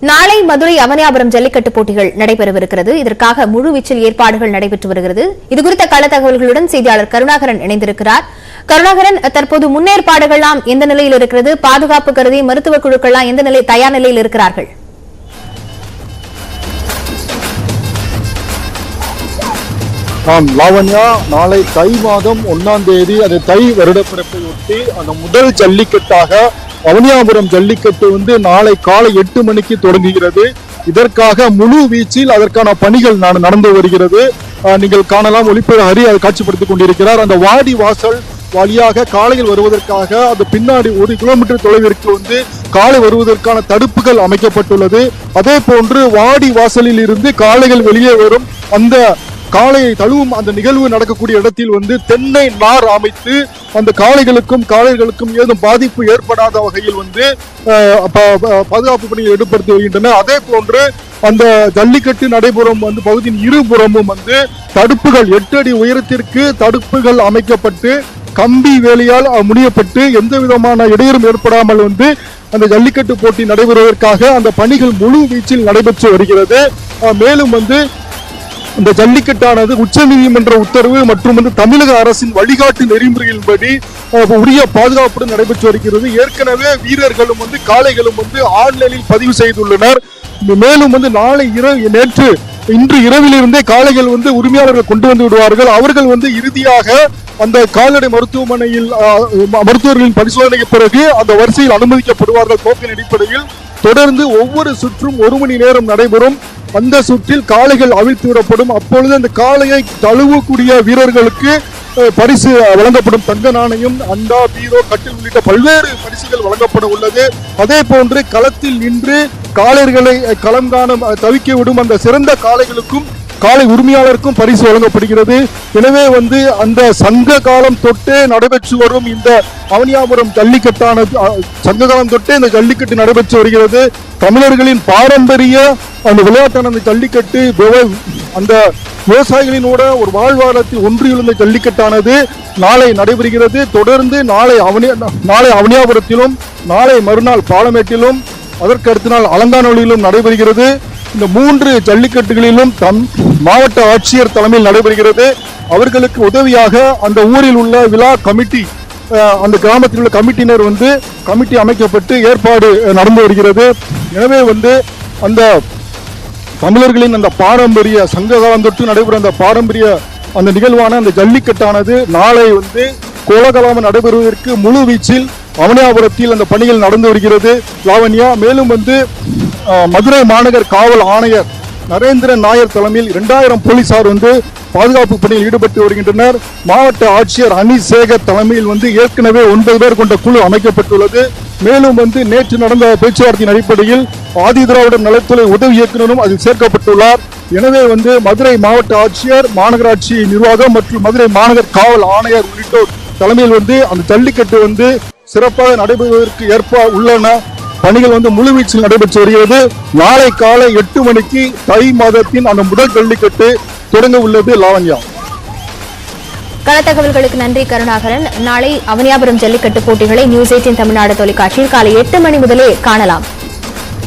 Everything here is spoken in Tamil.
நாளை மதுரை அவனியாபுரம் ஜல்லிக்கட்டு போட்டிகள் நடைபெறவிருக்கிறது. இதற்காக முழுவீச்சில் ஏற்பாடுகள் நடைபெற்று வருகிறது. இதுகுறித்த கள தகவல்களுடன் செய்தியாளர் கருணாகரன் இணைந்திருக்கிறார். கருணாகரன், தற்போது முன்னேற்பாடுகள்லாம் எந்த நிலையில் இருக்கிறது? பாதுகாப்பு கருதி மருத்துவ குழுக்கள்லாம் எந்த தயார் நிலையில் இருக்கிறார்கள்? லாவண்யா, நாளை தை மாதம் 1ஆம் தேதி அது தை வருடப்பிறப்பையொட்டி அந்த முதல் ஜல்லிக்கட்டாக அவனியாபுரம் ஜல்லிக்கட்டு நாளை காலை 8 மணிக்கு தொடங்குகிறது. இதற்காக முழு வீச்சில் அதற்கான பணிகள் நடந்து வருகிறது. நீங்கள் காணலாம், ஒளிப்பேர் ஹரி அதை காட்சிப்படுத்திக் கொண்டிருக்கிறார். அந்த வாடி வாசல் வழியாக காலையில் வருவதற்காக அந்த பின்னாடி 1 கிலோமீட்டர் தொலைவிற்கு காலை வருவதற்கான தடுப்புகள் அமைக்கப்பட்டுள்ளது. அதே போன்று வாடி வாசலில் இருந்து காளைகள் வெளியே வரும் அந்த காளையை தழுவும் அந்த நிகழ்வு நடக்கக்கூடிய இடத்தில் தென்னை நார் அமைத்து அந்த காளைகளுக்கும் ஏதும் பாதிப்பு ஏற்படாத வகையில் பாதுகாப்பு பணிகள் ஈடுபடுத்தி வருகின்றனர். அதே போன்று அந்த ஜல்லிக்கட்டு நடைபெறும் பகுதியின் இருபுறமும் தடுப்புகள் 8 அடி உயரத்திற்கு தடுப்புகள் அமைக்கப்பட்டு கம்பி வேலையால் முடியப்பட்டு எந்த விதமான இடையூறும் ஏற்படாமல் அந்த ஜல்லிக்கட்டு போட்டி நடைபெறுவதற்காக அந்த பணிகள் முழு வீச்சில் நடைபெற்று வருகிறது. மேலும் இந்த ஜல்லிக்கட்டானது உச்சநீதிமன்ற உத்தரவு மற்றும் தமிழக அரசின் வழிகாட்டு நெறிமுறையின்படி உரிய பாதுகாப்புடன் நடைபெற்று வருகிறது. ஏற்கனவே வீரர்களும் காளைகளும் ஆன்லைனில் பதிவு செய்துள்ளனர். மேலும் நாளை இன்று இரவிலிருந்தே காளைகள் உரிமையாளர்கள் கொண்டு வந்து விடுவார்கள். அவர்கள் இறுதியாக அந்த கால்நடை மருத்துவமனையில் மருத்துவர்களின் பரிசோதனைக்கு பிறகு அந்த வரிசையில் அனுமதிக்கப்படுவார்கள். டோக்கன் அடிப்படையில் தொடர்ந்து ஒவ்வொரு சுற்றும் 1 மணி நேரம் நடைபெறும். அந்த சுற்றில் காளைகள் அவிழ்த்து விடப்படும். அப்பொழுது அந்த காளையை தழுவக்கூடிய வீரர்களுக்கு பரிசு வழங்கப்படும். தங்க நாணயம், அண்டா, பீரோ, கட்டில் உள்ளிட்ட பல்வேறு பரிசுகள் வழங்கப்பட உள்ளது. அதே போன்று களத்தில் நின்று காளையர்களை களம் காண தவிக்க விடும் அந்த சிறந்த காளைகளுக்கும் காளை உரிமையாளருக்கும் பரிசு வழங்கப்படுகிறது. எனவே அந்த சங்க காலம் தொட்டே நடைபெற்று வரும் இந்த அவனியாபுரம் ஜல்லிக்கட்டானது சங்க காலம் தொட்டே இந்த ஜல்லிக்கட்டு நடைபெற்று வருகிறது. தமிழர்களின் பாரம்பரிய அந்த விளையாட்டான அந்த ஜல்லிக்கட்டு அந்த விவசாயிகளினோட ஒரு வாழ்வாதாரத்தில் ஒன்றியுள்ள ஜல்லிக்கட்டானது நாளை நடைபெறுகிறது. தொடர்ந்து நாளை அவனியாபுரத்திலும் நாளை மறுநாள் பாலமேட்டிலும் அதற்கு அடுத்த நாள் அலங்காநல்லூரிலும் நடைபெறுகிறது. இந்த 3 ஜல்லிக்கட்டுகளிலும் மாவட்ட ஆட்சியர் தலைமையில் நடைபெறுகிறது. அவர்களுக்கு உதவியாக அந்த ஊரில் உள்ள விழா கமிட்டி, அந்த கிராமத்தில் உள்ள கமிட்டியினர் கமிட்டி அமைக்கப்பட்டு ஏற்பாடு நடந்து வருகிறது. எனவே அந்த தமிழர்களின் அந்த பாரம்பரிய சங்க காலம் தொட்டு நடைபெறும் அந்த பாரம்பரிய அந்த நிகழ்வான அந்த ஜல்லிக்கட்டானது நாளை கோலாகலமாக நடைபெறுவதற்கு முழு வீச்சில் அவனியாபுரத்தில் அந்த பணிகள் நடந்து வருகிறது. லாவண்யா, மேலும் மதுரை மாநகர் காவல் ஆணையர் நரேந்திரன் நாயர் தலைமையில் 2000 போலீசார் பாதுகாப்பு பணியில் ஈடுபட்டு வருகின்றனர். மாவட்ட ஆட்சியர் அனிசேகர் தலைமையில் ஏற்கனவே 9 பேர் கொண்ட குழு அமைக்கப்பட்டுள்ளது. மேலும் நேற்று நடந்த பேச்சுவார்த்தையின் அடிப்படையில் ஆதி திராவிடர் நலத்துறை உதவி இயக்குநரும் அதில் சேர்க்கப்பட்டுள்ளார். எனவே மதுரை மாவட்ட ஆட்சியர், மாநகராட்சி நிர்வாகம் மற்றும் மதுரை மாநகர் காவல் ஆணையர் உள்ளிட்டோர் தலைமையில் அந்த ஜல்லிக்கட்டு சிறப்பாக நடைபெறுவதற்கு உள்ளன பணிகள் முழுவீச்சில் நடைபெற்று வருகிறது. நாளை காலை 8 மணிக்கு தை மாதத்தின் அந்த முதல் ஜல்லிக்கட்டு தொடங்க உள்ளது. லாவண்யா, கள தகவல்களுக்கு நன்றி கருணாகரன். நாளை அவனியாபுரம் ஜல்லிக்கட்டு போட்டிகளை நியூஸ் 18 தமிழ்நாடு தொலைக்காட்சியில் காலை 8 மணி முதலே காணலாம்.